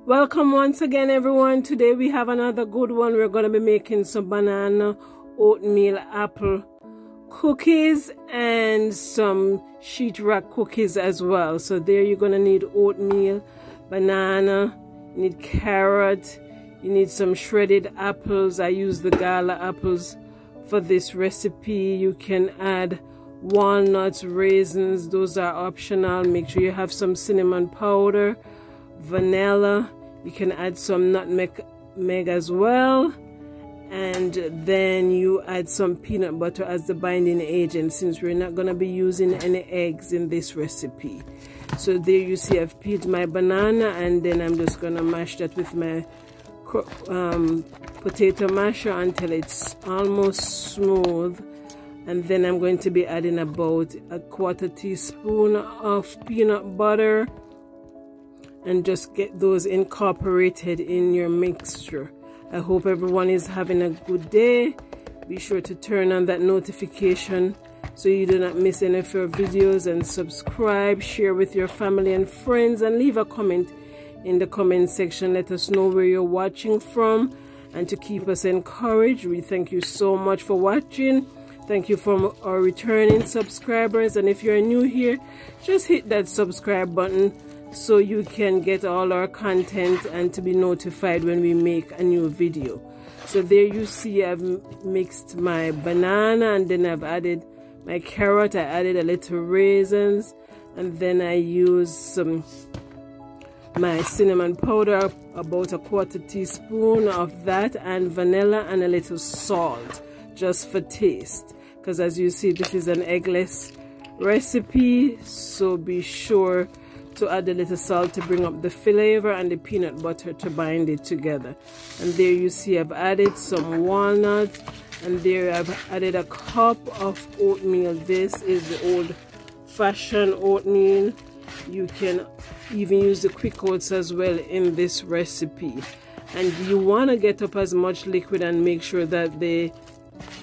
Welcome once again, everyone. Today we have another good one. We're going to be making some banana oatmeal apple cookies and some sheetrock cookies as well. So there you're going to need oatmeal, banana, you need carrot, you need some shredded apples. I use the gala apples for this recipe. You can add walnuts, raisins, those are optional. Make sure you have some cinnamon powder, vanilla. You can add some nutmeg as well, and then you add some peanut butter as the binding agent, since we're not going to be using any eggs in this recipe. So there you see I've peeled my banana, and then I'm just going to mash that with my potato masher until it's almost smooth. And then I'm going to be adding about a 1/4 teaspoon of peanut butter, and just get those incorporated in your mixture. I hope everyone is having a good day. Be sure to turn on that notification so you do not miss any of our videos, and subscribe, share with your family and friends, and leave a comment in the comment section. Let us know where you're watching from, and to keep us encouraged, we thank you so much for watching. Thank you for our returning subscribers, and if you're new here, just hit that subscribe button so you can get all our content and to be notified when we make a new video. So there you see I've mixed my banana, and then I've added my carrot, I added a little raisins, and then I used my cinnamon powder, about a 1/4 teaspoon of that, and vanilla, and a little salt just for taste, because as you see this is an eggless recipe, so be sure to add a little salt to bring up the flavor, and the peanut butter to bind it together. And there you see I've added some walnut, and there I've added a cup of oatmeal. This is the old-fashioned oatmeal. You can even use the quick oats as well in this recipe, and you want to get up as much liquid and make sure that the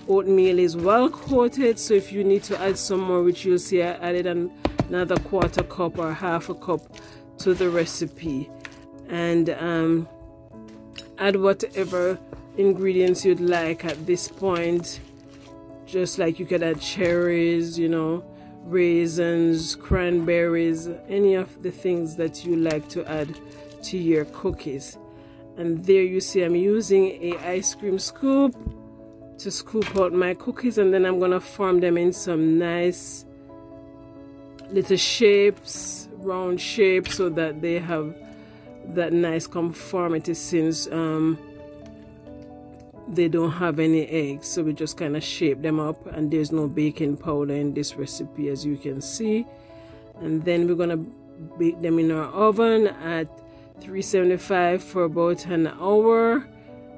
oatmeal is well coated. So if you need to add some more, which you'll see I added another 1/4 cup or 1/2 cup to the recipe, and add whatever ingredients you'd like at this point. Just like you could add cherries, you know, raisins, cranberries, any of the things that you like to add to your cookies. And there you see I'm using a ice cream scoop to scoop out my cookies, and then I'm gonna form them in some nice little shapes, round shapes, so that they have that nice conformity, since they don't have any eggs. So we just kind of shape them up, and there's no baking powder in this recipe, as you can see. And then we're gonna bake them in our oven at 375 for about an hour.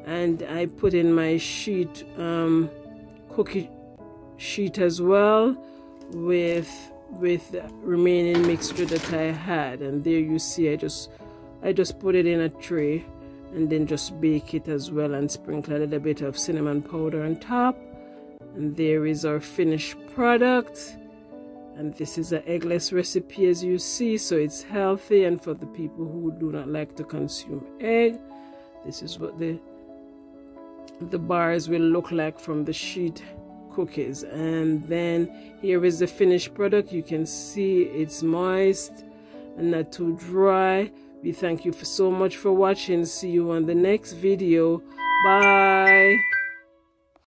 And I put in my sheet, cookie sheet as well, with the remaining mixture that I had. And there you see I just put it in a tray, and then just bake it as well, and sprinkle a little bit of cinnamon powder on top. And there is our finished product. And this is an eggless recipe, as you see, so it's healthy, and for the people who do not like to consume egg, this is what the bars will look like from the sheet cookies. And then here is the finished product. You can see it's moist and not too dry. We thank you so much for watching. See you on the next video. Bye.